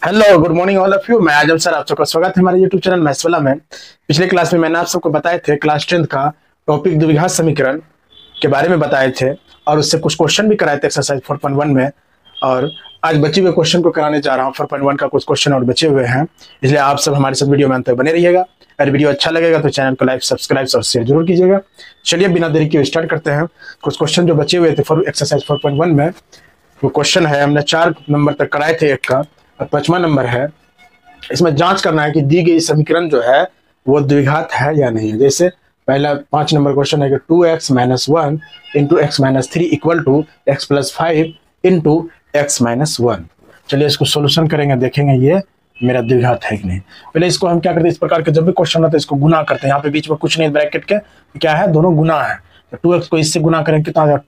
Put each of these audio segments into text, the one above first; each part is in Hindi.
Hello, good morning all of you. मैं आजम सर, आप सबका स्वागत है हमारे यूट्यूब चैनल मैथ्स वाला में। पिछले क्लास में मैंने आप सबको बताए थे क्लास 10 का टॉपिक द्विघात समीकरण के बारे में बताए थे और उससे कुछ क्वेश्चन भी कराए थे एक्सरसाइज 4.1 में। और आज बचे हुए क्वेश्चन को कराने जा रहा हूँ। 4.1 का कुछ क्वेश्चन और बचे हुए हैं, इसलिए आप सब हमारे साथ वीडियो में अंत तक बने रहिएगा। अगर वीडियो अच्छा लगेगा तो चैनल को लाइक, सब्सक्राइब और शेयर जरूर कीजिएगा। चलिए बिना देरी के स्टार्ट करते हैं। कुछ क्वेश्चन जो बचे हुए थे एक्सरसाइज 4.1 में, वो क्वेश्चन है, हमने 4 नंबर तक कराए थे एक का, और 5वां नंबर है। इसमें जांच करना है कि दी गई समीकरण जो है वो द्विघात है या नहीं है। जैसे पहला 5 नंबर क्वेश्चन है कि 2x - 1 into x - 3 equal to x + 5 into x - 1। चलिए इसको सोल्यूशन करेंगे, देखेंगे ये मेरा द्विघात है कि नहीं। पहले इसको हम क्या करते हैं, इस प्रकार के जब भी क्वेश्चन होता है इसको गुना करते हैं। यहाँ पे बीच में कुछ नहीं, ब्रैकेट के क्या है, दोनों गुना है। तो 2x को इससे गुना करेंगे कितना हो जाएगा,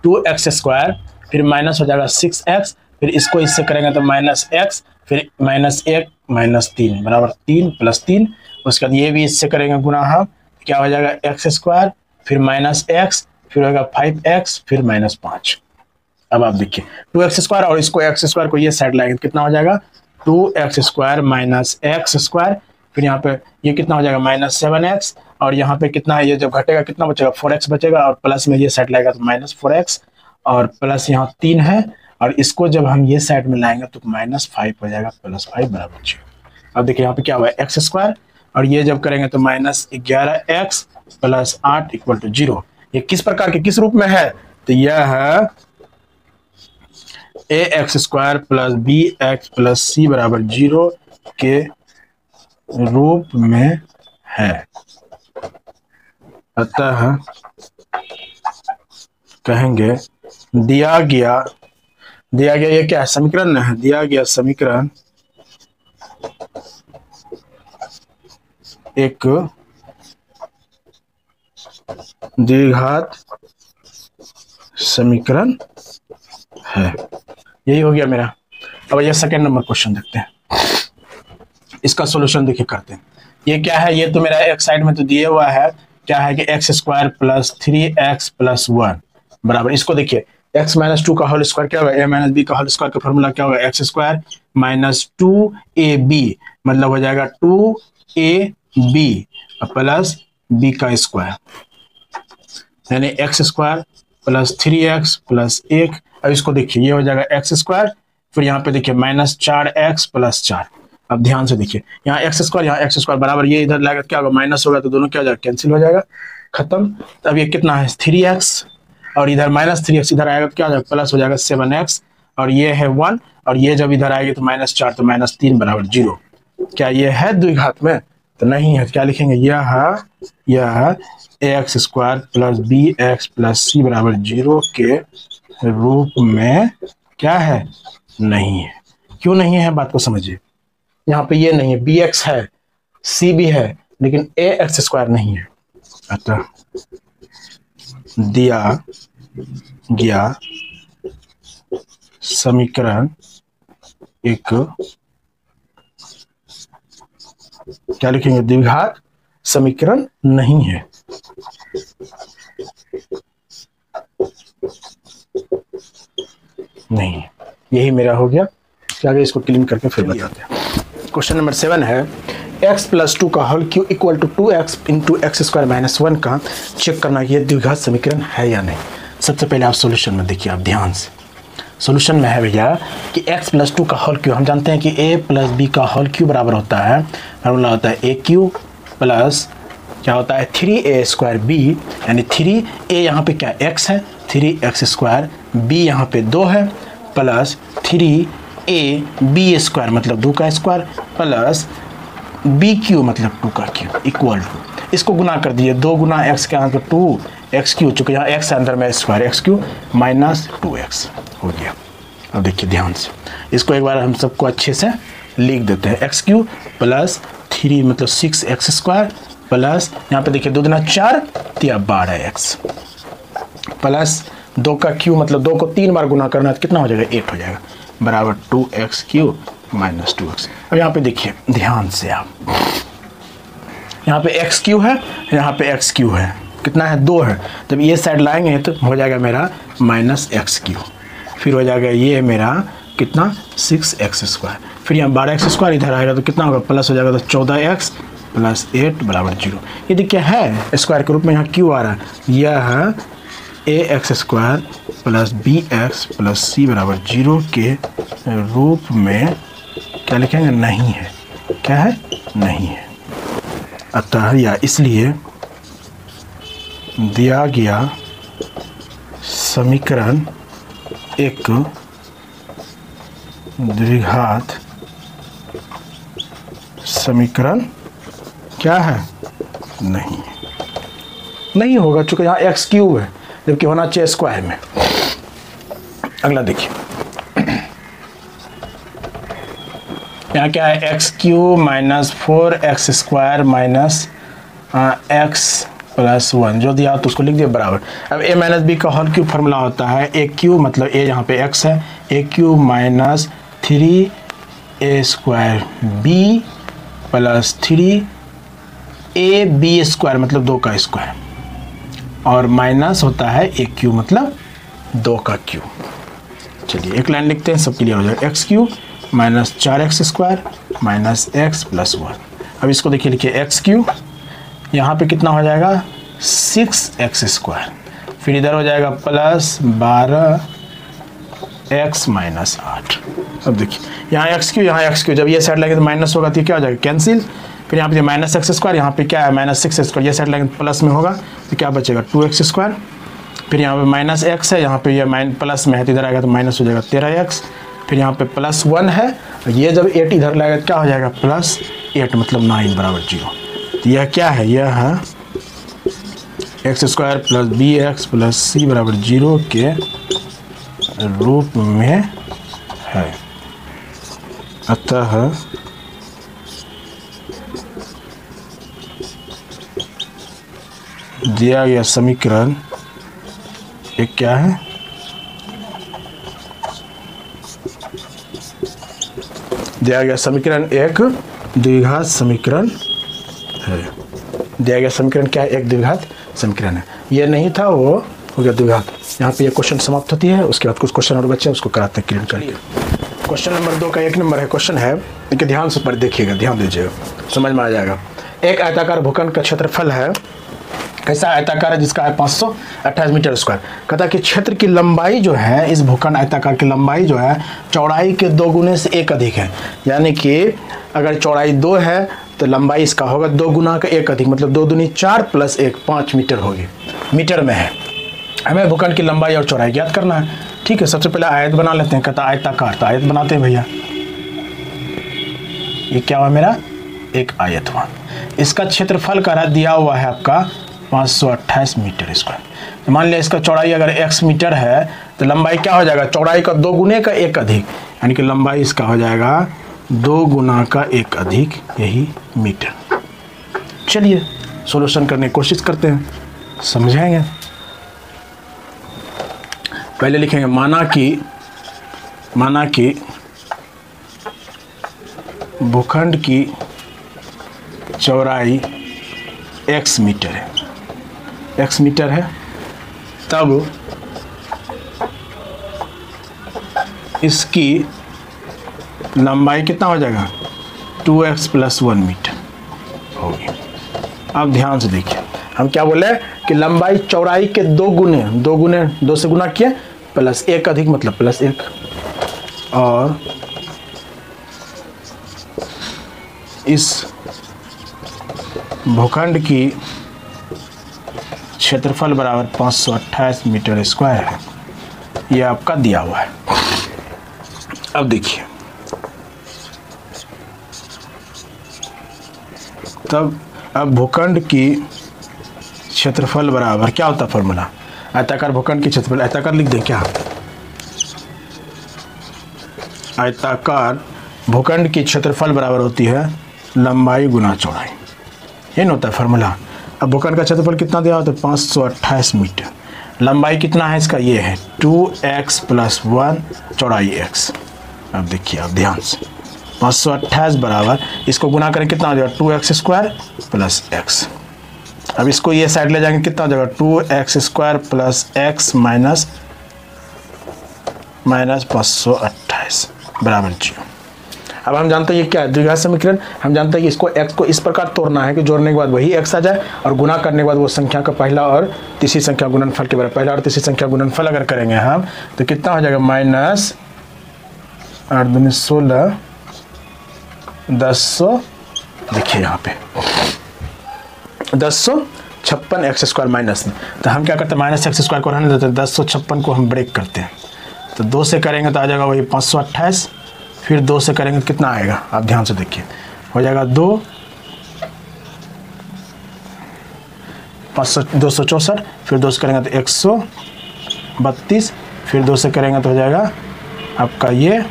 2x², फिर माइनस हो जाएगा 6x, फिर इसको इससे करेंगे तो -x, फिर -1 - 3 बराबर 3 + 3। उसके बाद ये भी इससे करेंगे गुना, हम क्या हो जाएगा x², फिर -x, फिर होगा 5x, फिर -5। अब आप देखिए 2x² और इसको x² को ये साइड लाएंगे कितना हो जाएगा, 2x² - x², फिर यहाँ पे ये कितना हो जाएगा -7x, और यहाँ पे कितना है, ये जब घटेगा कितना बचेगा, 4x बचेगा, और प्लस में ये साइड लाएगा तो -4x, और प्लस यहाँ 3 है, और इसको जब हम ये साइड में लाएंगे तो -5 हो जाएगा, +5 बराबर 0। अब देखिए यहाँ पे क्या हुआ, x², और ये जब करेंगे तो -11x + 8 = 0। ये किस प्रकार के, किस रूप में है, तो यह है ax² + bx + c बराबर 0 के रूप में है। अतः कहेंगे दिया गया ये क्या है, समीकरण है, दिया गया समीकरण एक द्विघात समीकरण है। यही हो गया मेरा। अब ये सेकंड नंबर क्वेश्चन देखते हैं, इसका सॉल्यूशन देखिए करते हैं। ये क्या है, ये तो मेरा एक साइड में तो दिया हुआ है, क्या है कि x² + 3x + 1 बराबर, इसको देखिए x - 2 का होल स्क्वायर क्या होगा, a - b का होल स्क्वायर का फॉर्मूला क्या होगा, x² - 2ab, मतलब हो जाएगा 2ab प्लस b का स्क्वायर, यानी x² + 3x + 1। अब इसको देखिए ये हो जाएगा x², फिर यहाँ पे देखिए -4x + 4। अब ध्यान से देखिए, यहाँ x² यहाँ x² बराबर, ये इधर लागत क्या होगा, माइनस होगा, तो दोनों क्या हो जाएगा, कैंसिल हो जाएगा, खत्म। तब ये कितना है 3x, और इधर -3x इधर आएगा तो क्या हो जाएगा, प्लस हो जाएगा 7x, और ये है 1, और ये जब इधर आएगी तो -4, तो -3 बराबर 0। क्या ये है द्विघात में, तो नहीं है। क्या लिखेंगे, यह ax² + bx + c बराबर 0 के रूप में क्या है, नहीं है। क्यों नहीं है, बात को समझिए। यहाँ पे ये नहीं है, bx है, c भी है, लेकिन ax² नहीं है। अतः दिया गया समीकरण एक, क्या लिखेंगे, द्विघात समीकरण नहीं है। नहीं, यही मेरा हो गया। क्या आगे इसको क्लीन करके फिर बताते हैं। क्वेश्चन नंबर 7 है, x + 2 का whole cube equal to 2x into x² - 1 का चेक करना ये द्विघात समीकरण है या नहीं। सबसे पहले आप सॉल्यूशन में देखिए, आप ध्यान से। सॉल्यूशन में है भैया कि x + 2 का होल क्यूब, हम जानते हैं कि a + b का होल क्यूब बराबर होता है, फॉर्मूला होता है a³ प्लस क्या होता है 3a² b, यानी 3a यहाँ पे क्या x है, 3x², b यहाँ पे 2 है, प्लस 3ab² मतलब 2 का स्क्वायर, प्लस bq मतलब 2 का क्यूब इक्वल टू, इसको गुना कर दिए, 2 गुना x के यहाँ तो 2x³ चूँकि यहाँ x अंदर में स्क्वायर, x³ - 2x हो गया। अब देखिए ध्यान से, इसको एक बार हम सबको अच्छे से लिख देते हैं, x³ + 3 मतलब 6x² प्लस यहाँ पे देखिए 2 दूना 4 या 12x प्लस 2 का क्यूब मतलब 2 को 3 बार गुना करना है तो कितना हो जाएगा, 8 हो जाएगा, बराबर 2x³ - 2x। अब यहाँ पे देखिए ध्यान से आप, यहाँ पे x³ है, यहाँ पे x³ है, कितना है 2 है, जब ये साइड लाएंगे तो हो जाएगा मेरा -x³, फिर हो जाएगा ये मेरा कितना 6x², फिर यहाँ 12x² इधर आएगा तो कितना होगा प्लस हो जाएगा, तो 14x + 8 = 0। यदि क्या है स्क्वायर के रूप में यहाँ क्यों आ रहा है, यह है ax² + bx + c = 0 के रूप में क्या लिखेंगे, नहीं है, क्या है, नहीं है। अतः या इसलिए दिया गया समीकरण एक द्विघात समीकरण क्या है, नहीं होगा, चूंकि यहाँ x³ है जबकि होना चाहिए स्क्वायर में। अगला देखिए, यहाँ क्या है x³ - 4x² - x + 1, जो दिया तो उसको लिख दिया बराबर। अब a - b का होल क्यूब फार्मूला होता है a³ मतलब a यहाँ पे x है, a³ - 3a² b + 3ab² मतलब 2 का स्क्वायर, और माइनस होता है a³ मतलब 2 का क्यूब। चलिए एक लाइन लिखते हैं, सब क्लियर हो जाएगा। x³ - 4x² - x + 1। अब इसको देखिए, लिखिए x³ यहाँ पे कितना हो जाएगा 6x², फिर इधर हो जाएगा +12x - 8। अब देखिए यहाँ x³, यहाँ x³, जब ये साइड लगे तो माइनस होगा तो क्या हो जाएगा, कैंसिल। फिर यहाँ पे -x², यहाँ पे क्या है -6x², ये साइड लगे प्लस में होगा तो क्या बचेगा 2x²। फिर यहाँ पे -x है, यहाँ पे ये प्लस में है तो इधर आएगा तो माइनस हो जाएगा 13x। फिर यहाँ पे +1 है, ये जब 8 इधर लगेगा तो क्या हो जाएगा +8 मतलब 9 = 0। तो यह क्या है, यह है x² + bx + c = 0 के रूप में है। अतः दिया गया समीकरण एक क्या है, दिया गया समीकरण एक द्विघात समीकरण है। दिया गया समीकरण क्या है, एक द्विघात समीकरण है। ये नहीं था, वो हो गया द्विघात। यहाँ पे ये क्वेश्चन समाप्त होती है, उसके बाद कुछ क्वेश्चन और बच्चे उसको कराते हैं क्लियर करके। क्वेश्चन नंबर 2 का 1 नंबर है, क्वेश्चन है, इनके ध्यान से पढ़ देखिएगा, ध्यान दीजिएगा, समझ में आ जाएगा। एक आयताकार भूखंड का क्षेत्रफल है, कैसा आयताकार है जिसका है 528 मीटर स्क्वायर। कहता है कि क्षेत्र की लंबाई जो है, इस भूखंड आयताकार की लंबाई जो है चौड़ाई के 2 गुने से 1 अधिक है। यानी कि अगर चौड़ाई 2 है तो लंबाई इसका होगा 2 गुना का 1 अधिक, मतलब 2 दूनी 4 + 1 5 मीटर होगी, मीटर में है। हमें भूखंड की लंबाई और चौड़ाई ज्ञात करना है। ठीक है, सबसे पहले आयत बना लेते हैं। कहता आयताकार, तो आयत बनाते हैं भैया। ये क्या हुआ मेरा, एक आयत हुआ। इसका क्षेत्रफल का दिया हुआ है आपका 528 मीटर स्क्वायर। तो मान लिया इसका चौड़ाई अगर x मीटर है तो लंबाई क्या हो जाएगा, चौड़ाई का 2 गुने का 1 अधिक, यानी कि लंबाई इसका हो जाएगा 2 गुना का 1 अधिक, यही मीटर। चलिए सॉल्यूशन करने की कोशिश करते हैं, समझाएंगे। पहले लिखेंगे माना कि भूखंड की चौड़ाई x मीटर है, x मीटर है, तब इसकी लंबाई कितना हो जाएगा 2x + 1 मीटर होगी। अब ध्यान से देखिए, हम क्या बोले कि लंबाई चौड़ाई के 2 गुने 2 से गुना किए + 1 अधिक मतलब +1, और इस भूखंड की क्षेत्रफल बराबर 528 मीटर स्क्वायर है। यह आपका दिया हुआ है। अब देखिए, तब अब भूखंड की क्षेत्रफल बराबर क्या होता है फॉर्मूला, आयताकार भूखंड की क्षेत्रफल, आयताकार लिख दें क्या, आयताकार भूखंड की क्षेत्रफल बराबर होती है लंबाई गुना चौड़ाई, ये ना होता है फॉर्मूला। अब भूखंड का क्षेत्रफल कितना दिया होता है 528 मीटर, लंबाई कितना है इसका, ये है 2x + 1, चौड़ाई x। अब देखिए, अब ध्यान से 528 बराबर इसको गुना करें कितना हो जाएगा 2x² + x। अब इसको ये साइड ले जाएंगे, कितना हो जाएगा 2x² प्लस x माइनस 528 बराबर 0। अब हम जानते हैं ये क्या है, द्विघात समीकरण। हम जानते हैं कि इसको x को इस प्रकार तोड़ना है कि जोड़ने के बाद वही x आ जाए और गुना करने के बाद वो संख्या का पहला और तीसरी संख्या गुणनफल के बराबर। पहला और तीसरी संख्या गुणनफल अगर करेंगे हम तो कितना हो जाएगा माइनस 8 दूनी 16 1000, देखिए यहाँ पे 1056 x² माइनस में, तो हम क्या करते हैं माइनस x² को रहने देते हैं, 1056 को हम ब्रेक करते हैं। तो 2 से करेंगे तो आ जाएगा वही 528, फिर 2 से करेंगे तो कितना आएगा, आप ध्यान से देखिए, हो जाएगा 264, फिर 2 से करेंगे तो 132, फिर 2 से करेंगे तो हो जाएगा आपका ये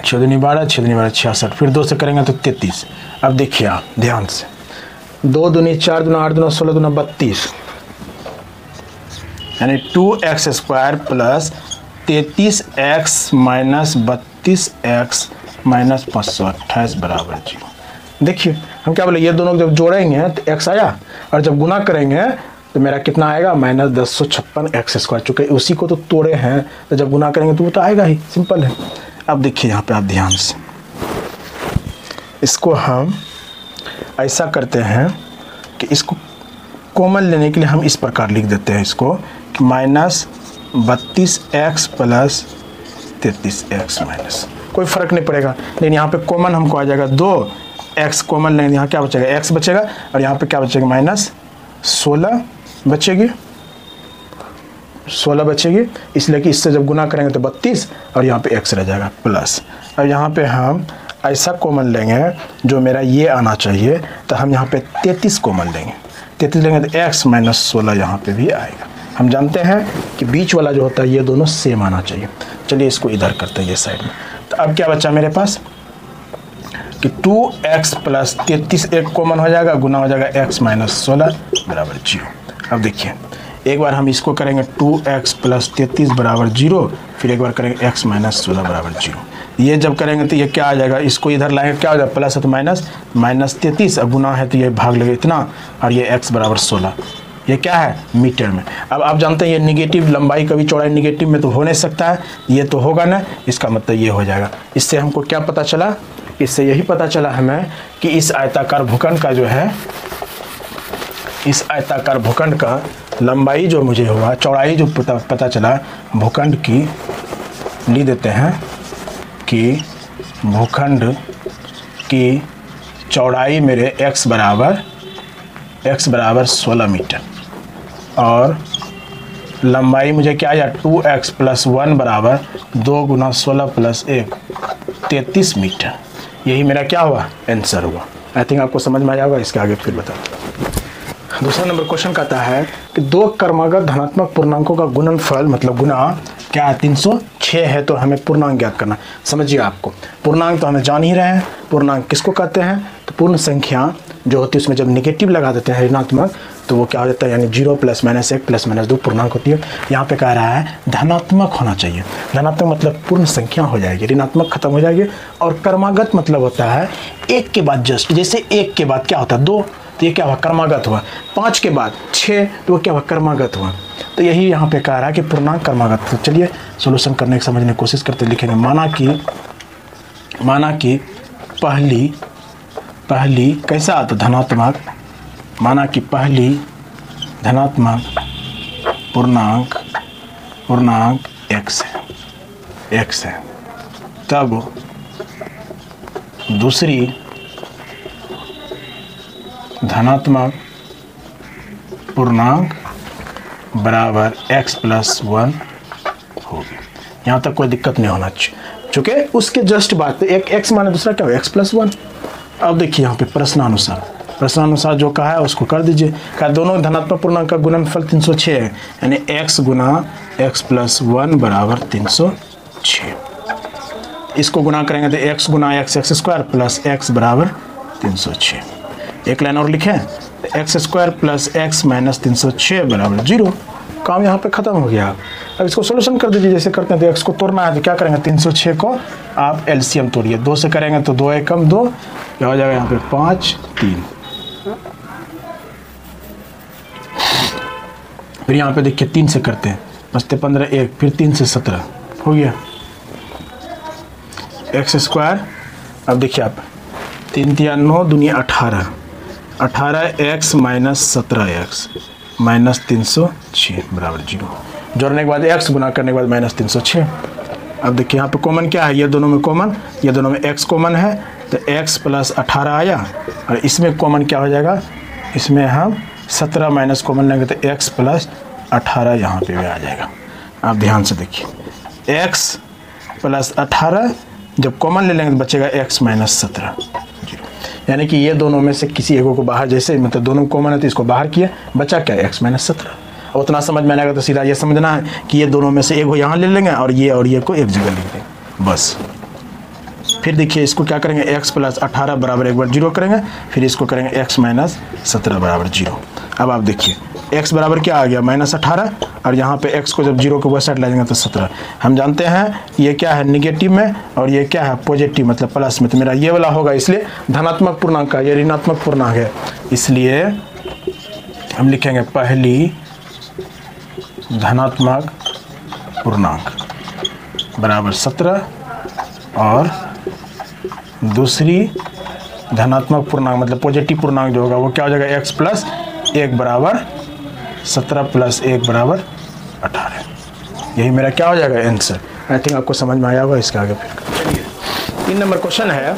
6 दूनी 12, 6 दूनी 12 66, फिर 2 से करेंगे तो 33। अब देखिए आप ध्यान से, 2 दूनी 4 दूना 8 दूना 16 दूना 32, यानी 2x² plus 33x minus 32x minus 528 बराबर 0। देखिए हम क्या बोले, ये दोनों जब जोड़ेंगे तो x आया और जब गुना करेंगे तो मेरा कितना आएगा माइनस 1056 x², चूँकि उसी को तो तोड़े हैं तो जब गुना करेंगे तो वो तो आएगा ही, सिंपल है। अब देखिए यहाँ पे आप ध्यान से, इसको हम ऐसा करते हैं कि इसको कॉमन लेने के लिए हम इस प्रकार लिख देते हैं इसको कि minus 32x plus 33x minus, कोई फ़र्क नहीं पड़ेगा, लेकिन यहाँ पे कॉमन हमको आ जाएगा 2x कॉमन लेंगे, यहाँ क्या बचेगा x बचेगा और यहाँ पे क्या बचेगा माइनस 16 बचेगी, 16 बचेगी, इसलिए कि इससे जब गुना करेंगे तो 32 और यहाँ पे x रह जाएगा प्लस। अब यहाँ पे हम ऐसा कॉमन लेंगे जो मेरा ये आना चाहिए, तो हम यहाँ पे 33 कॉमन लेंगे, 33 लेंगे तो x माइनस 16 यहाँ पे भी आएगा। हम जानते हैं कि बीच वाला जो होता है ये दोनों सेम आना चाहिए। चलिए इसको इधर करते हैं ये साइड में, तो अब क्या बचा मेरे पास कि 2x प्लस 33 एक कॉमन हो जाएगा, गुना हो जाएगा x माइनस 16 बराबर 0। अब देखिए एक बार हम इसको करेंगे 2x प्लस 33 बराबर 0, फिर एक बार करेंगे x माइनस 16 बराबर 0। ये जब करेंगे तो ये क्या आ जाएगा, इसको इधर लाएंगे क्या हो जाएगा, प्लस है तो माइनस 33, अब गुना है तो ये भाग लगेगा इतना और ये x बराबर 16, ये क्या है मीटर में। अब आप जानते हैं ये निगेटिव लंबाई कभी चौड़ाई निगेटिव में तो हो नहीं सकता है, ये तो होगा ना, इसका मतलब ये हो जाएगा। इससे हमको क्या पता चला, इससे यही पता चला हमें कि इस आयताकार भूखंड का जो है, इस आयताकार भूखंड का लंबाई जो मुझे हुआ, चौड़ाई जो पता चला भूखंड की, लिख देते हैं कि भूखंड की चौड़ाई मेरे x बराबर 16 मीटर और लंबाई मुझे क्या आया 2x प्लस 1 बराबर 2 गुना 16 प्लस 1 33 मीटर। यही मेरा क्या हुआ आंसर हुआ। आई थिंक आपको समझ में आया होगा, इसके आगे फिर बताओ। दूसरा नंबर क्वेश्चन कहता है कि दो क्रमागत धनात्मक पूर्णांकों का गुणनफल मतलब गुना क्या है 306 है, तो हमें पूर्णांक ज्ञात करना। समझिए आपको पूर्णांक तो हमें जान ही रहे हैं, पूर्णांक किसको कहते हैं, तो पूर्ण संख्या जो होती है उसमें जब निगेटिव लगा देते हैं ऋणात्मक तो वो क्या हो जाता है, यानी 0 प्लस माइनस 1 प्लस माइनस 2 पूर्णांक होती है। यहाँ पे कह रहा है धनात्मक होना चाहिए, धनात्मक मतलब पूर्ण संख्या हो जाएगी, ऋणात्मक खत्म हो जाएगी। और क्रमागत मतलब होता है एक के बाद जस्ट, जैसे एक के बाद क्या होता है 2, तो ये क्या हुआ क्रमागत हुआ, 5 के बाद 6 तो वो क्या हुआ क्रमागत हुआ। तो यही यहाँ पे कह रहा है कि पूर्णांक क्रमागत। तो चलिए सोल्यूशन करने की समझने की कोशिश करते लिखेंगे। माना कि पहली कैसा आता धनात्मक, माना कि पहली धनात्मक पूर्णांक x है, तब दूसरी धनात्मक पूर्णांक बराबर x प्लस 1 होगी। यहाँ तक कोई दिक्कत नहीं होना चाहिए, चूँकि उसके जस्ट बाद एक x माने दूसरा क्या हो x प्लस 1। अब देखिए यहाँ पे प्रश्नानुसार जो कहा है उसको कर दीजिए। कहा दोनों धनात्मक पूर्णांक का गुणनफल 306 है, यानी x गुना x प्लस 1 बराबर 306। इसको गुना करेंगे तो x गुना x स्क्वायर प्लस x बराबर 306। एक लाइन और लिखें तो x square plus x minus 306 बराबर 0। काम यहाँ पे ख़त्म हो गया। अब इसको सोल्यूशन कर दीजिए। जैसे करते हैं तो x को तोड़ना है तो क्या करेंगे 306 को आप एलसीएम तोड़िए, 2 से करेंगे तो 2 एकम 2, क्या हो जाएगा यहाँ पे 5 3, फिर यहाँ पे देखिए 3 से करते हैं, बचते 15 1, फिर 3 से 17 हो गया एक्स स्क्वायर। अब देखिए आप 3 3 9 दूनी 18, 18x माइनस 17x माइनस 306 बराबर 0। जोड़ने के बाद x गुना करने के बाद माइनस 306। अब देखिए यहाँ पे कॉमन क्या है, ये दोनों में कॉमन, ये दोनों में x कॉमन है तो x प्लस 18 आया, और इसमें कॉमन क्या हो जाएगा, इसमें हम 17 माइनस कॉमन लेंगे तो x प्लस 18 यहाँ पे भी आ जाएगा। आप ध्यान से देखिए x प्लस 18 जब कॉमन ले लेंगे तो बचेगा x माइनस 17, यानी कि ये दोनों में से किसी एक को बाहर, जैसे मतलब दोनों कॉमन है तो इसको बाहर किया, बचा क्या x माइनस 17। और उतना समझ में आएगा तो सीधा ये समझना है कि ये दोनों में से एक को यहाँ ले लेंगे और ये को एक जगह लिख देंगे बस। फिर देखिए इसको क्या करेंगे, x प्लस 18 बराबर एक बार 0 करेंगे, फिर इसको करेंगे x माइनस 17 बराबर 0। अब आप देखिए x बराबर क्या आ गया माइनस 18, और यहाँ पे x को जब 0 के वह साइड लाएंगे तो 17। हम जानते हैं ये क्या है निगेटिव में और ये क्या है पॉजिटिव मतलब प्लस में, तो मेरा ये वाला होगा, इसलिए धनात्मक पूर्णांक का, ये ऋणात्मक पूर्णांक है, इसलिए हम लिखेंगे पहली धनात्मक पूर्णांक बराबर 17 और दूसरी धनात्मक पूर्णांक मतलब पॉजिटिव पूर्णांक जो होगा वो क्या हो जाएगा, x प्लस 1 बराबर 17 प्लस 1 बराबर 18। यही मेरा क्या हो जाएगा आंसर। आई थिंक आपको समझ में आया होगा। इसके आगे फिर चलिए 3 नंबर क्वेश्चन है,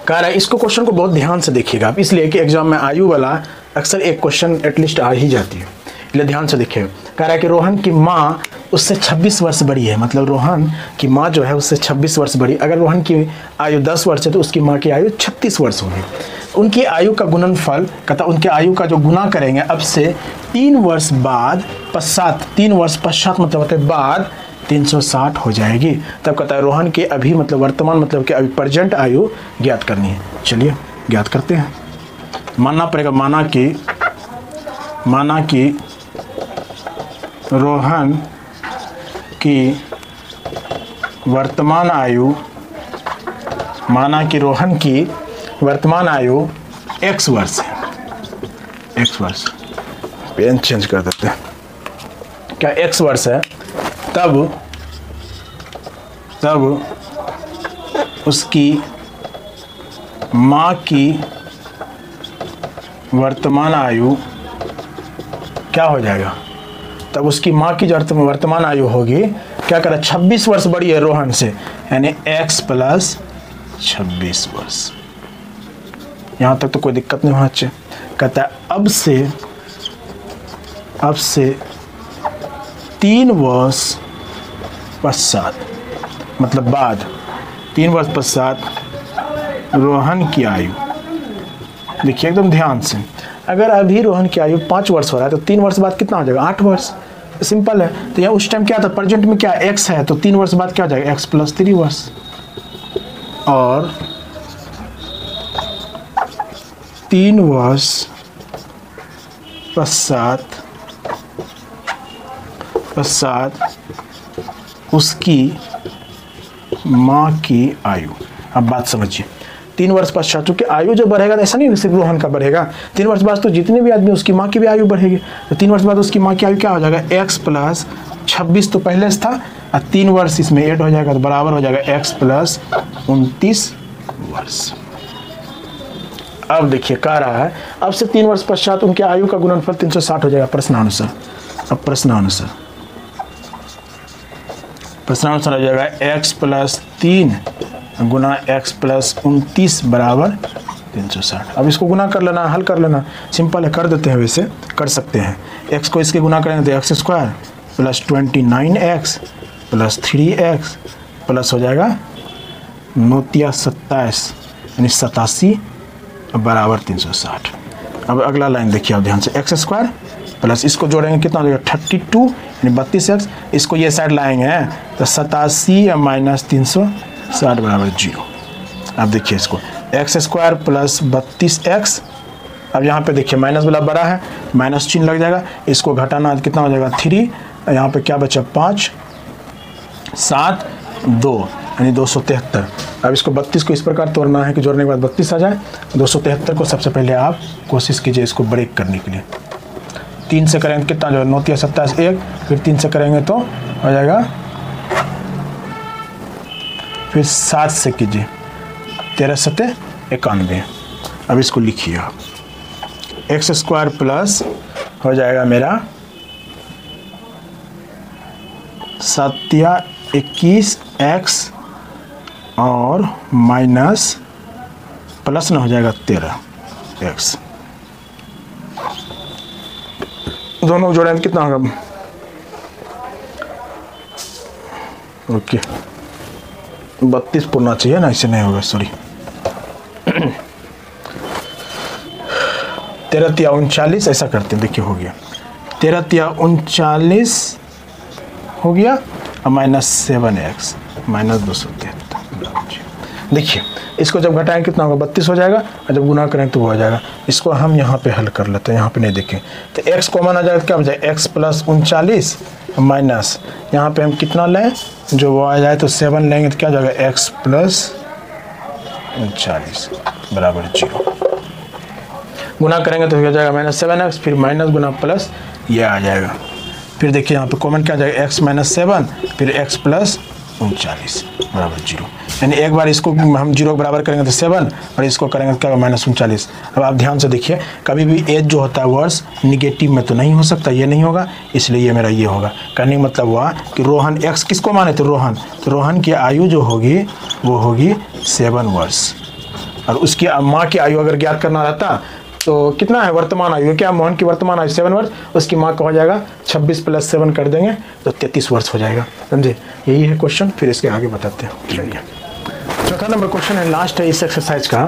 कह रहा है इसको क्वेश्चन को बहुत ध्यान से देखिएगा आप, इसलिए कि एग्जाम में आयु वाला अक्सर एक क्वेश्चन एटलीस्ट आ ही जाती है, इसलिए ध्यान से देखिएगा। कह रहा है कि रोहन की माँ उससे 26 वर्ष बड़ी है, मतलब रोहन की माँ जो है उससे 26 वर्ष बड़ी, अगर रोहन की आयु 10 वर्ष है तो उसकी माँ की आयु 36 वर्ष होगी। उनकी आयु का गुणनफल कहता उनके आयु का जो गुना करेंगे अब से 3 वर्ष बाद पश्चात, 3 वर्ष पश्चात मतलब होते बाद 360 हो जाएगी। तब कहता है रोहन के अभी मतलब वर्तमान मतलब कि अभी प्रेजेंट आयु ज्ञात करनी है। चलिए ज्ञात करते हैं। मानना पड़ेगा, माना कि रोहन की वर्तमान आयु, माना कि रोहन की वर्तमान आयु x वर्ष है, x वर्ष, पेन चेंज कर देते हैं, क्या x वर्ष है, तब उसकी माँ की वर्तमान आयु क्या हो जाएगा, तब उसकी माँ की जो वर्तमान आयु होगी क्या करें 26 वर्ष बड़ी है रोहन से, यानी x प्लस 26 वर्ष। यहाँ तक तो कोई दिक्कत नहीं होना चाहिए। कहता है अब से 3 वर्ष पश्चात मतलब बाद 3 वर्ष पश्चात रोहन की आयु, देखिए एकदम ध्यान से, अगर अभी रोहन की आयु 5 वर्ष हो रहा है तो 3 वर्ष बाद कितना हो जाएगा 8 वर्ष, सिंपल है। तो यहाँ उस टाइम क्या था, प्रेजेंट में क्या x है तो 3 वर्ष बाद क्या हो जाएगा x प्लस 3 वर्ष, और 3 वर्ष पश्चात उसकी माँ की आयु। अब बात समझिए, 3 वर्ष पश्चात चूंकि आयु जो बढ़ेगा तो ऐसा नहीं सिर्फ रोहन का बढ़ेगा, 3 वर्ष बाद तो जितने भी आदमी उसकी माँ की भी आयु बढ़ेगी, तो 3 वर्ष बाद उसकी माँ की आयु क्या हो जाएगा x प्लस 26 तो पहले से था और 3 वर्ष इसमें ऐड हो जाएगा तो बराबर हो जाएगा x प्लस 29 वर्ष। अब देखिए कह रहा है अब से 3 वर्ष पश्चात उनके आयु का गुणनफल 360 हो जाएगा प्रश्नानुसार। अब प्रश्नानुसार हो जाएगा x प्लस 3 गुना x प्लस 29 बराबर 360। अब इसको गुना कर लेना, हल कर लेना, सिंपल है, कर देते हैं, वैसे कर सकते हैं। x को इसके गुना करेंगे तो x square plus 29x plus 3x plus हो जाएगा 9 × 27 यानी 87 बराबर 360। अब अगला लाइन देखिए आप ध्यान से, एक्स स्क्वायर प्लस इसको जोड़ेंगे कितना हो जाएगा 32 यानी 32x, इसको ये साइड लाएंगे तो 87 माइनस 360 बराबर 0। अब देखिए इसको एक्स स्क्वायर प्लस 32x, अब यहाँ पे देखिए माइनस वाला बड़ा है, माइनस चिन्ह लग जाएगा, इसको घटाना कितना हो जाएगा 3, यहाँ पे क्या बचा 5 7 2 यानी 273। अब इसको 32 को इस प्रकार तोड़ना है कि जोड़ने के बाद 32 आ जाए। 273 को सबसे पहले आप कोशिश कीजिए इसको ब्रेक करने के लिए, 3 से करेंगे कितना जो है 9 या 27 1, फिर 3 से करेंगे तो हो जाएगा, फिर 7 से कीजिए 13 7 91। अब इसको लिखिए आप, एक्स स्क्वायर प्लस हो जाएगा मेरा 7 या 21 एक्स और माइनस प्लस ना हो जाएगा 13 एक्स, दोनों जोड़ें तो कितना होगा, ओके 32 पूर्णा चाहिए ना, इससे नहीं होगा, सॉरी 13 या 39 ऐसा करते हैं, देखिए हो गया 13 या 39 हो गया और माइनस 7 एक्स माइनस 273। देखिए इसको जब घटाएं कितना होगा 32 हो जाएगा, और जब गुना करें तो वो हो जाएगा। इसको हम यहाँ पे हल कर लेते हैं, यहाँ पे नहीं देखें तो x कॉमन आ जाएगा, क्या हो जाएगा x प्लस 39 माइनस यहाँ पे हम कितना लें, जो वो आ जाए तो 7 लेंगे तो क्या हो जाएगा x प्लस 39 बराबर 0। गुना करेंगे तो हो जाएगा माइनस 7x, फिर माइनस गुना प्लस ये आ जाएगा। फिर देखिए यहाँ पे कॉमन क्या आ जाएगा x माइनस 7 फिर x प्लस 39 बराबर 0। यानी एक बार इसको हम 0 बराबर करेंगे तो 7 और इसको करेंगे तो क्या होगा माइनस 39। अब आप ध्यान से देखिए, कभी भी एज जो होता है वर्ड्स निगेटिव में तो नहीं हो सकता, ये नहीं होगा, इसलिए ये मेरा ये होगा। कहने का मतलब हुआ कि रोहन x किसको माने थे रोहन, तो रोहन की आयु जो होगी वो होगी 7 वर्ष, और उसकी माँ की आयु अगर ज्ञात करना रहता तो कितना है वर्तमान आयु, क्या मोहन की वर्तमान आयु 7 वर्ष, उसकी माँ का हो जाएगा 26 प्लस 7 कर देंगे तो 33 वर्ष हो जाएगा, समझे। यही है क्वेश्चन, फिर इसके आगे बताते हैं। चलिए चौथा नंबर क्वेश्चन है, लास्ट है इस एक्सरसाइज का,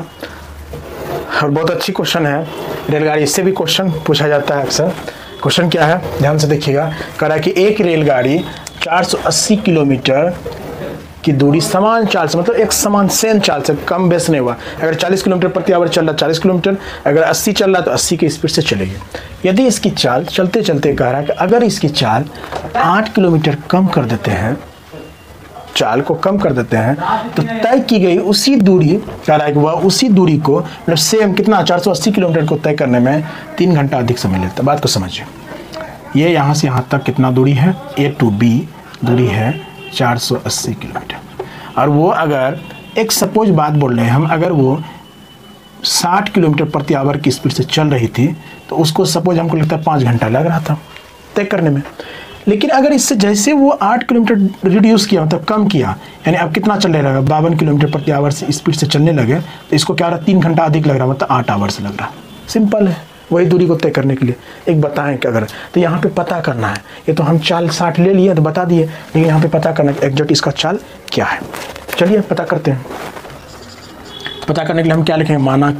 और बहुत अच्छी क्वेश्चन है रेलगाड़ी, इससे भी क्वेश्चन पूछा जाता है अक्सर। क्वेश्चन क्या है ध्यान से देखिएगा, कह रहा है कि एक रेलगाड़ी 480 किलोमीटर की दूरी समान चाल से, मतलब एक समान सेम चाल से, कम बेस नहीं हुआ, अगर 40 किलोमीटर प्रति आवर चल रहा 40 किलोमीटर, अगर 80 चल रहा तो 80 की स्पीड से चलेगी। यदि इसकी चाल चलते चलते कह रहा है कि अगर इसकी चाल 8 किलोमीटर कम कर देते हैं, चाल को कम कर देते हैं, तो तय की गई उसी दूरी, कह रहा है कि वह उसी दूरी को मतलब सेम कितना 480 किलोमीटर को तय करने में 3 घंटा अधिक समय लेता है। बात को समझिए, ये यहाँ से यहाँ तक कितना दूरी है, A to B दूरी है 480 किलोमीटर, और वो अगर एक सपोज बात बोल रहे हैं हम, अगर वो 60 किलोमीटर प्रति आवर की स्पीड से चल रही थी तो उसको सपोज हमको लगता है 5 घंटा लग रहा था तय करने में। लेकिन अगर इससे जैसे वो 8 किलोमीटर रिड्यूस किया, मतलब कम किया, यानी अब कितना चल रहा है 52 किलोमीटर प्रति आवर से स्पीड से चलने लगे, तो इसको क्या हो रहा है 3 घंटा अधिक लग रहा है, मतलब 8 आवर्स लग रहा है। सिंपल है, वही दूरी को तय करने के लिए एक बताएं कि अगर, तो यहाँ पे पता करना है, ये तो हम चाल 60 ले लिए तो बता दिए, लेकिन यहाँ पे पता करना है एग्जैक्ट इसका चाल क्या है। चलिए पता करते हैं। पता करने के लिए हम क्या लिखेंगे, माना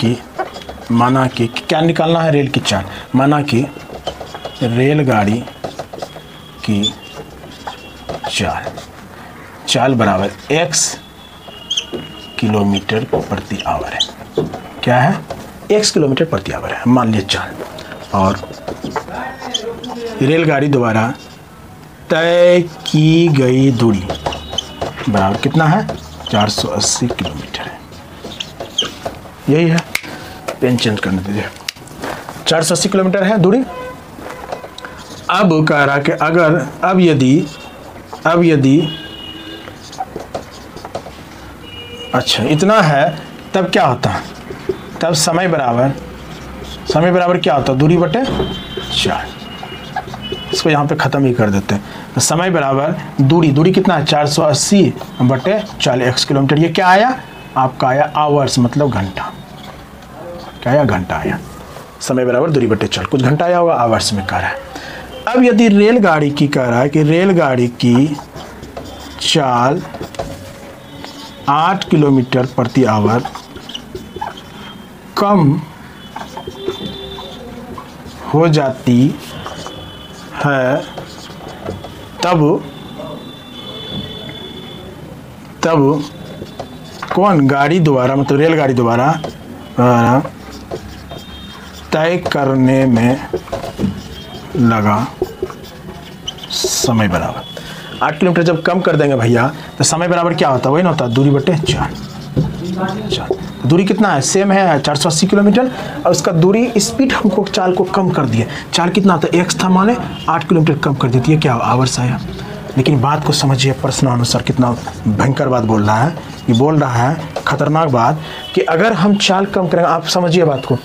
कि क्या निकालना है, रेल की चाल, माना कि रेलगाड़ी की चाल बराबर x किलोमीटर प्रति आवर है, क्या है x किलोमीटर प्रति आवर है मान लिया चाल, और रेलगाड़ी द्वारा तय की गई दूरी बराबर कितना है 480 किलोमीटर है। यही है, पेन चेंज करने दीजिए, 480 किलोमीटर है दूरी। अब कह रहा कि अगर अब यदि अच्छा इतना है तब क्या होता है, तब समय बराबर क्या होता है दूरी बटे 4। इसको यहाँ पे ख़त्म ही कर देते हैं, तो समय बराबर दूरी कितना है 480 बटे 4 x किलोमीटर। ये क्या आया आपका, आया आवर्स, मतलब घंटा, क्या आया घंटा आया। समय बराबर दूरी बटे 4, कुछ घंटा आया होगा, आवर्स में कह रहा है। अब यदि रेलगाड़ी की कह रहा है कि रेलगाड़ी की चाल 8 किलोमीटर प्रति आवर कम हो जाती है, तब कौन गाड़ी द्वारा, मतलब रेलगाड़ी द्वारा तय करने में लगा समय बराबर 8 किलोमीटर जब कम कर देंगे भैया तो समय बराबर क्या होता है, वही ना होता है दूरी बटे 4। दूरी कितना है, सेम है 480 किलोमीटर, और उसका दूरी स्पीड हमको चाल को कम कर दिए। चाल कितना था, x था माने 8 किलोमीटर कम कर देती है, क्या आवर्स आया। लेकिन बात को समझिए, प्रश्नानुसार कितना भयंकर बात बोल रहा है। ये बोल रहा है खतरनाक बात कि अगर हम चाल कम करेंगे, आप समझिए बात को,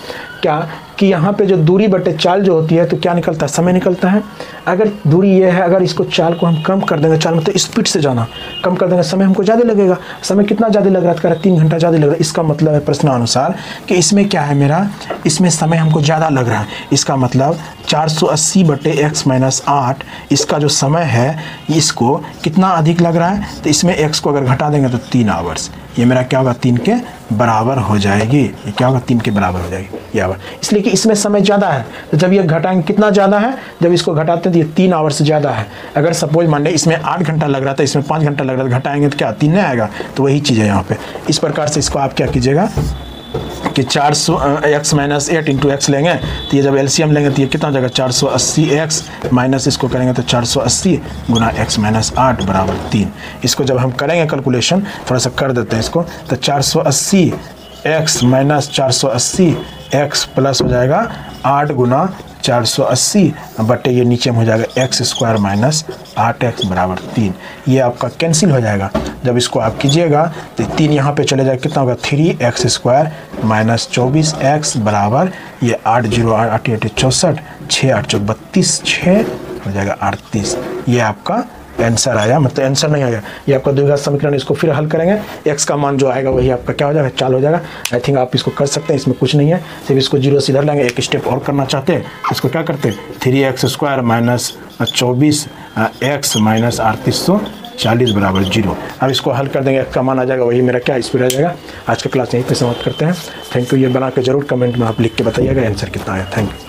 क्या कि यहाँ पे जो दूरी बटे चाल जो होती है तो क्या निकलता है, समय निकलता है। अगर दूरी ये है, अगर इसको चाल को हम कम कर देंगे, चाल मतलब स्पीड से जाना कम कर देंगे, समय हमको ज़्यादा लगेगा। समय कितना ज़्यादा लग रहा है, कह रहा है 3 घंटा ज़्यादा लग रहा है। इसका मतलब है प्रश्नानुसार कि इसमें क्या है मेरा, इसमें समय हमको ज़्यादा लग रहा है। इसका मतलब 480 बटे x माइनस 8, इसका जो समय है इसको कितना अधिक लग रहा है, तो इसमें x को अगर घटा देंगे तो 3 आवर्स, ये मेरा क्या होगा 3 के बराबर हो जाएगी। ये क्या होगा 3 के बराबर हो जाएगी ये आवर, इसलिए कि इसमें समय ज़्यादा है। तो जब ये घटाएंगे कितना ज़्यादा है, जब इसको घटाते हैं तो ये 3 आवर से ज़्यादा है। अगर सपोज मान लें इसमें 8 घंटा लग रहा था, इसमें 5 घंटा लग रहा था, घटाएंगे तो क्या 3 नहीं आएगा। तो वही चीज़ है यहाँ पे। इस प्रकार से इसको आप क्या कीजिएगा कि 400 x माइनस 8 इंटू एक्स लेंगे, तो ये जब एलसीएम लेंगे तो ये कितना हो जाएगा 480x माइनस इसको करेंगे तो 480 गुना x माइनस 8 बराबर 3। इसको जब हम करेंगे कैलकुलेशन, थोड़ा सा कर देते हैं इसको, तो 480x माइनस 480x प्लस हो जाएगा 8 गुना 480 बटे ये नीचे में हो जाएगा x स्क्वायर माइनस 8x बराबर 3। ये आपका कैंसिल हो जाएगा। जब इसको आप कीजिएगा तो 3 यहाँ पे चले जाएगा, कितना होगा 3x स्क्वायर माइनस 24x बराबर ये 8 0 8 8 64 6 8 32 6 हो जाएगा 38। ये आपका आंसर आया, मतलब आंसर नहीं आया, ये आपका द्विघात समीकरण। इसको फिर हल करेंगे, x का मान जो आएगा वही आपका क्या हो जाएगा, चाल हो जाएगा। आई थिंक आप इसको कर सकते हैं, इसमें कुछ नहीं है, सिर्फ इसको 0 से इधर लेंगे। एक स्टेप और करना चाहते हैं, इसको क्या करते हैं 3x square minus 24x minus 3840 बराबर 0। अब इसको हल कर देंगे, x का मान आ जाएगा वही मेरा क्या इस पर आ जाएगा। आज का क्लास यहीं पर समाप्त करते हैं। Thank you. ये बना के जरूर कमेंट में आप लिख के बताइएगा आंसर कितना आया। Thank you.